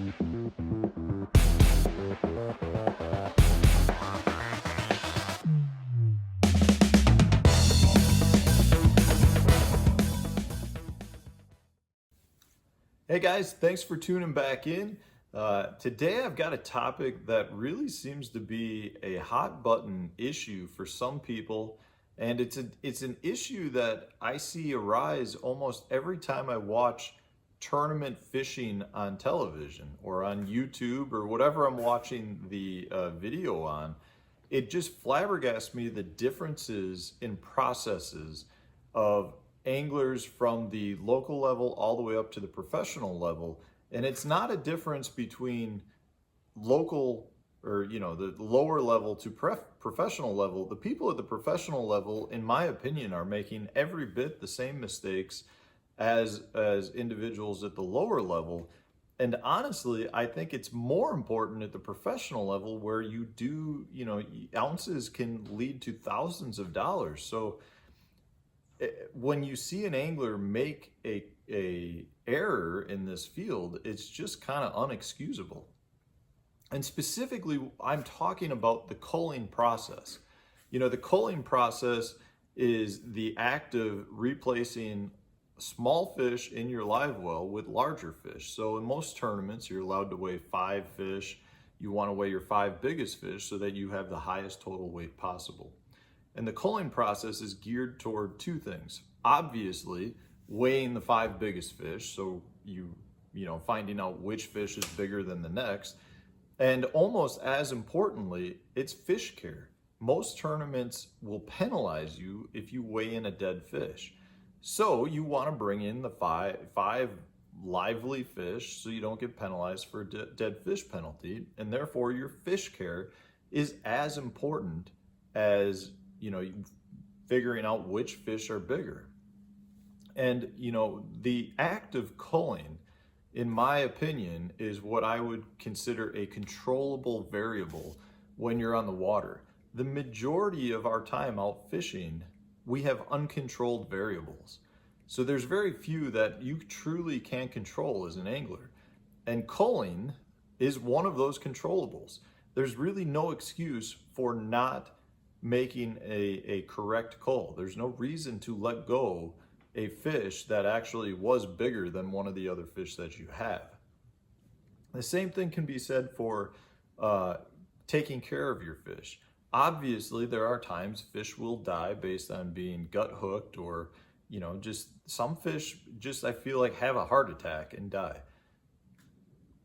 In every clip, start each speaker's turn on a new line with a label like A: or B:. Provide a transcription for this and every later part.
A: Hey guys, thanks for tuning back in. Today I've got a topic that really seems to be a hot button issue for some people, and it's an issue that I see arise almost every time I watch tournament fishing on television or on YouTube or whatever I'm watching the video on. It just flabbergasts me the differences in processes of anglers from the local level all the way up to the professional level. And it's not a difference between local or the lower level to professional level. The people at the professional level, in my opinion, are making every bit the same mistakes as individuals at the lower level. And honestly, I think it's more important at the professional level where you do, ounces can lead to thousands of dollars. So when you see an angler make a error in this field, it's just kind of unexcusable. And specifically, I'm talking about the culling process. The culling process is the act of replacing small fish in your live well with larger fish. So in most tournaments, you're allowed to weigh 5 fish. You want to weigh your 5 biggest fish so that you have the highest total weight possible. And the culling process is geared toward 2 things. Obviously, weighing the 5 biggest fish, so finding out which fish is bigger than the next. And almost as importantly, it's fish care. Most tournaments will penalize you if you weigh in a dead fish. So you want to bring in the five lively fish so you don't get penalized for a dead fish penalty. And therefore, your fish care is as important as figuring out which fish are bigger. And the act of culling, in my opinion, is what I would consider a controllable variable when you're on the water. The majority of our time out fishing, we have uncontrolled variables. So there's very few that you truly can control as an angler. And culling is one of those controllables. There's really no excuse for not making a correct cull. There's no reason to let go a fish that actually was bigger than one of the other fish that you have. The same thing can be said for taking care of your fish. Obviously, there are times fish will die based on being gut hooked or, just some fish just, I feel like, have a heart attack and die.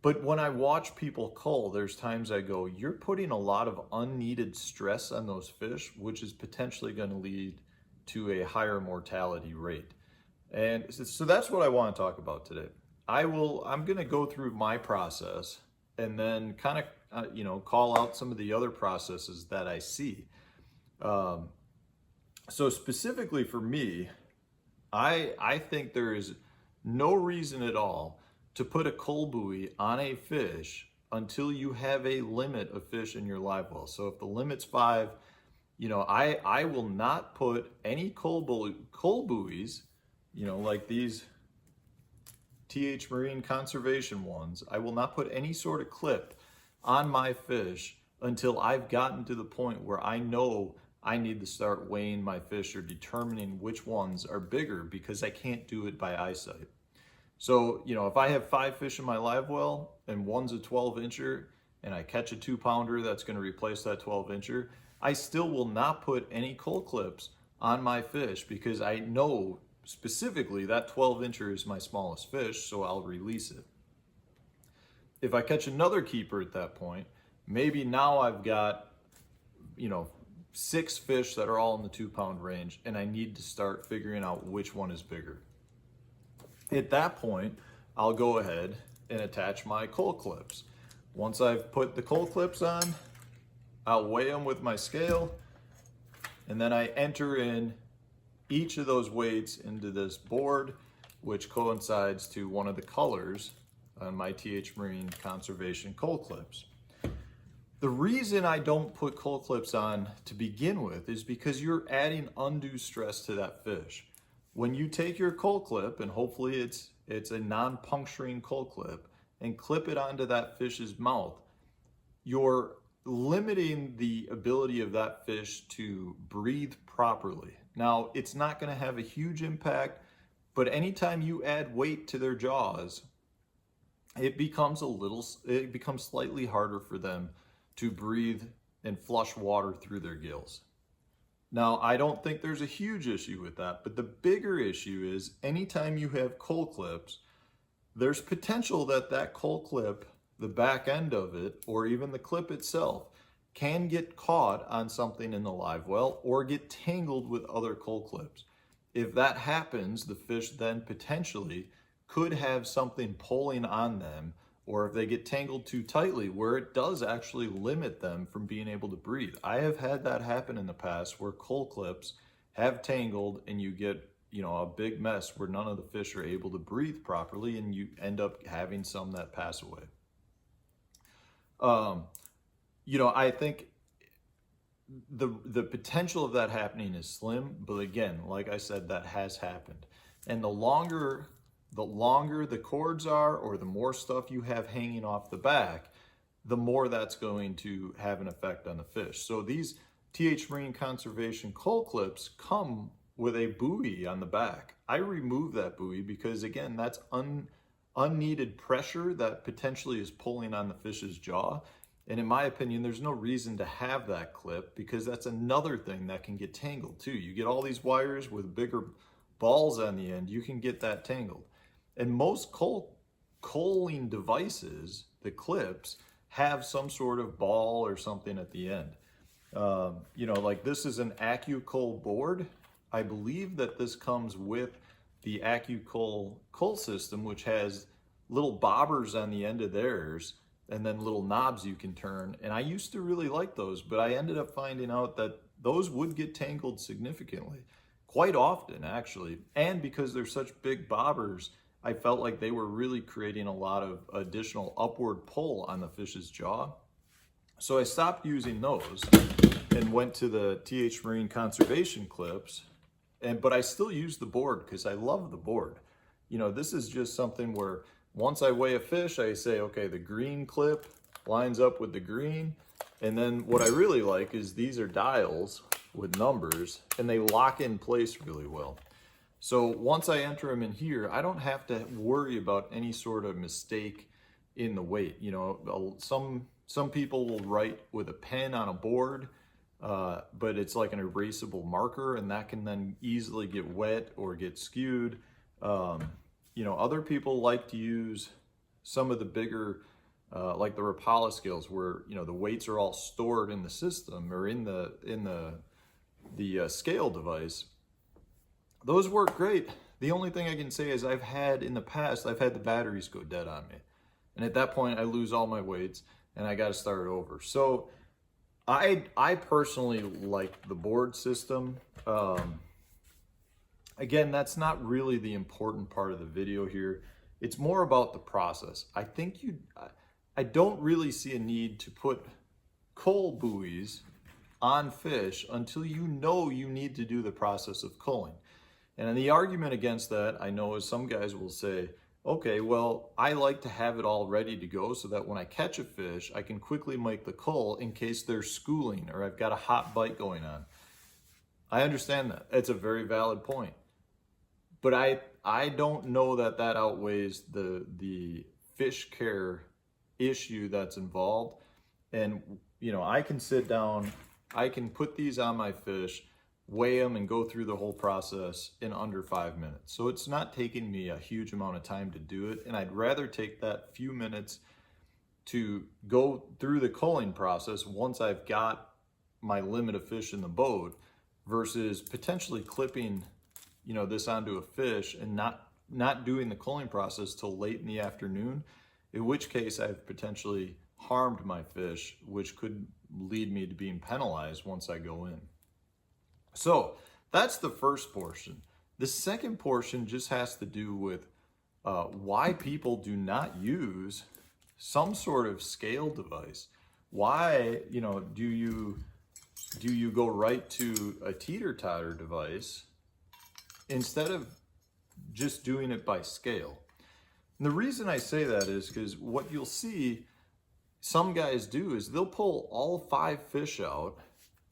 A: But when I watch people cull, there's times I go, you're putting a lot of unneeded stress on those fish, which is potentially going to lead to a higher mortality rate. And so that's what I want to talk about today. I'm going to go through my process and then kind of, call out some of the other processes that I see. So specifically for me, I think there is no reason at all to put a cull buoy on a fish until you have a limit of fish in your live well. So if the limit's 5, I will not put any cull buoys, like these TH Marine Conservation ones. I will not put any sort of clip on my fish until I've gotten to the point where I know I need to start weighing my fish or determining which ones are bigger, because I can't do it by eyesight. So, if I have 5 fish in my live well and one's a 12-incher and I catch a 2-pounder that's going to replace that 12-incher, I still will not put any cull clips on my fish because I know specifically that 12-incher is my smallest fish, so I'll release it. If I catch another keeper at that point, maybe now I've got, 6 fish that are all in the 2-pound range and I need to start figuring out which one is bigger. At that point, I'll go ahead and attach my cull clips. Once I've put the cull clips on, I'll weigh them with my scale, and then I enter in each of those weights into this board, which coincides to one of the colors on my TH Marine Conservation cull clips. The reason I don't put cull clips on to begin with is because you're adding undue stress to that fish. When you take your cull clip, and hopefully it's a non-puncturing cull clip, and clip it onto that fish's mouth, you're limiting the ability of that fish to breathe properly. Now, it's not going to have a huge impact, but anytime you add weight to their jaws, it becomes slightly harder for them to breathe and flush water through their gills. Now, I don't think there's a huge issue with that, but the bigger issue is anytime you have cull clips, there's potential that that cull clip, the back end of it, or even the clip itself, can get caught on something in the live well or get tangled with other cull clips. If that happens, the fish then potentially could have something pulling on them, or if they get tangled too tightly, where it does actually limit them from being able to breathe. I have had that happen in the past where cull clips have tangled and you get, a big mess where none of the fish are able to breathe properly and you end up having some that pass away. I think the potential of that happening is slim, but again, like I said, that has happened. And the longer the cords are, or the more stuff you have hanging off the back, the more that's going to have an effect on the fish. So these TH Marine Conservation cull clips come with a buoy on the back. I remove that buoy because, again, that's unneeded pressure that potentially is pulling on the fish's jaw. And in my opinion, there's no reason to have that clip because that's another thing that can get tangled too. You get all these wires with bigger balls on the end, you can get that tangled. And most culling devices, the clips, have some sort of ball or something at the end. Like this is an AccuCull board. I believe that this comes with the AccuCull cull system, which has little bobbers on the end of theirs and then little knobs you can turn. And I used to really like those, but I ended up finding out that those would get tangled significantly, quite often actually. And because they're such big bobbers, I felt like they were really creating a lot of additional upward pull on the fish's jaw. So I stopped using those and went to the TH Marine Conservation clips. But I still use the board because I love the board. This is just something where once I weigh a fish, I say, okay, the green clip lines up with the green. And then what I really like is these are dials with numbers and they lock in place really well. So once I enter them in here, I don't have to worry about any sort of mistake in the weight. Some people will write with a pen on a board, but it's like an erasable marker and that can then easily get wet or get skewed. Other people like to use some of the bigger, like the Rapala scales where, the weights are all stored in the system or in the scale device. Those work great. The only thing I can say is in the past, I've had the batteries go dead on me. And at that point, I lose all my weights and I got to start over. So I personally like the board system. Again, that's not really the important part of the video here. It's more about the process. I don't really see a need to put cull buoys on fish until you need to do the process of culling. And the argument against that, I know, is some guys will say, okay, well, I like to have it all ready to go so that when I catch a fish, I can quickly make the cull in case they're schooling or I've got a hot bite going on. I understand that. It's a very valid point. But I don't know that outweighs the fish care issue that's involved. And, I can sit down, I can put these on my fish, weigh them and go through the whole process in under 5 minutes. So it's not taking me a huge amount of time to do it. And I'd rather take that few minutes to go through the culling process once I've got my limit of fish in the boat versus potentially clipping, this onto a fish and not doing the culling process till late in the afternoon, in which case I've potentially harmed my fish, which could lead me to being penalized once I go in. So that's the first portion. The second portion just has to do with why people do not use some sort of scale device. Why, do you go right to a teeter-totter device instead of just doing it by scale? And the reason I say that is because what you'll see some guys do is they'll pull all 5 fish out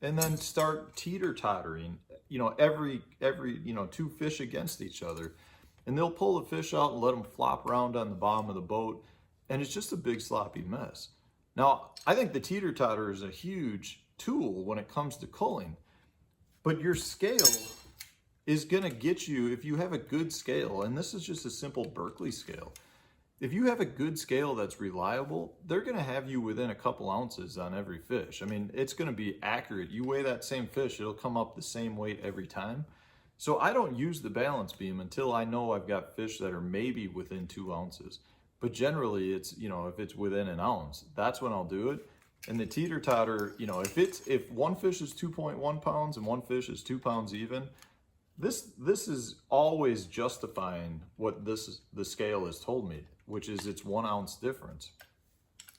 A: and then start teeter-tottering, every 2 fish against each other. And they'll pull the fish out and let them flop around on the bottom of the boat. And it's just a big sloppy mess. Now, I think the teeter-totter is a huge tool when it comes to culling. But your scale is going to get you, if you have a good scale, and this is just a simple Berkeley scale. If you have a good scale that's reliable, they're going to have you within a couple ounces on every fish. I mean, it's going to be accurate. You weigh that same fish, it'll come up the same weight every time. So I don't use the balance beam until I know I've got fish that are maybe within 2 ounces. But generally, it's, if it's within an ounce, that's when I'll do it. And the teeter-totter, if one fish is 2.1 pounds and one fish is 2 pounds even, this is always justifying what the scale has told me, which is it's 1 ounce difference.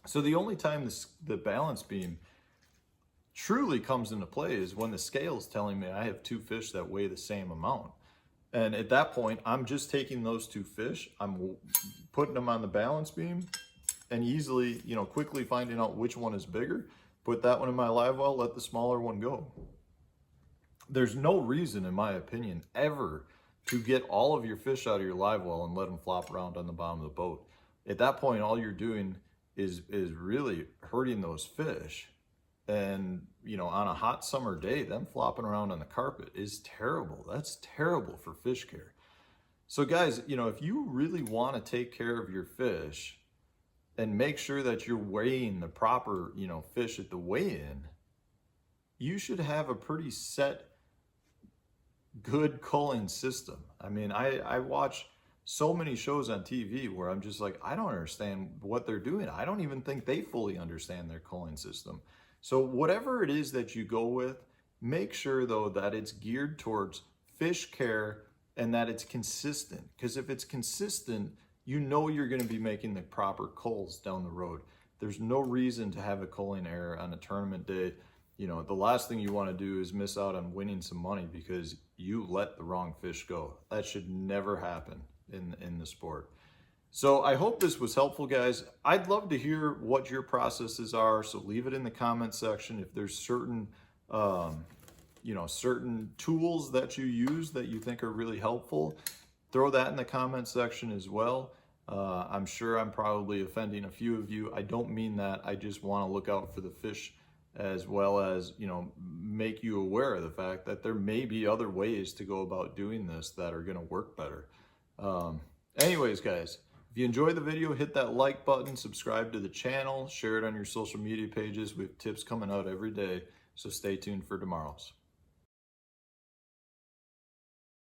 A: So the only time the balance beam truly comes into play is when the scale is telling me I have 2 fish that weigh the same amount. And at that point, I'm just taking those 2 fish, I'm putting them on the balance beam and easily, quickly finding out which one is bigger, put that one in my live well, let the smaller one go. There's no reason, in my opinion, ever to get all of your fish out of your live well and let them flop around on the bottom of the boat. At that point, all you're doing is really hurting those fish. And, on a hot summer day, them flopping around on the carpet is terrible. That's terrible for fish care. So guys, if you really want to take care of your fish and make sure that you're weighing the proper, fish at the weigh-in, you should have a pretty set, good culling system. I mean, I watch so many shows on TV where I'm just like, I don't understand what they're doing. I don't even think they fully understand their culling system. So whatever it is that you go with, make sure though that it's geared towards fish care and that it's consistent. Because if it's consistent, you're going to be making the proper culls down the road. There's no reason to have a culling error on a tournament day. The last thing you want to do is miss out on winning some money because you let the wrong fish go. That should never happen in the sport. So I hope this was helpful, guys. I'd love to hear what your processes are. So leave it in the comment section. If there's certain, certain tools that you use that you think are really helpful, throw that in the comment section as well. I'm sure I'm probably offending a few of you. I don't mean that. I just want to look out for the fish as well as, make you aware of the fact that there may be other ways to go about doing this that are going to work better. Anyways, guys, if you enjoyed the video, hit that like button, subscribe to the channel, share it on your social media pages. We have tips coming out every day, so stay tuned for tomorrow's.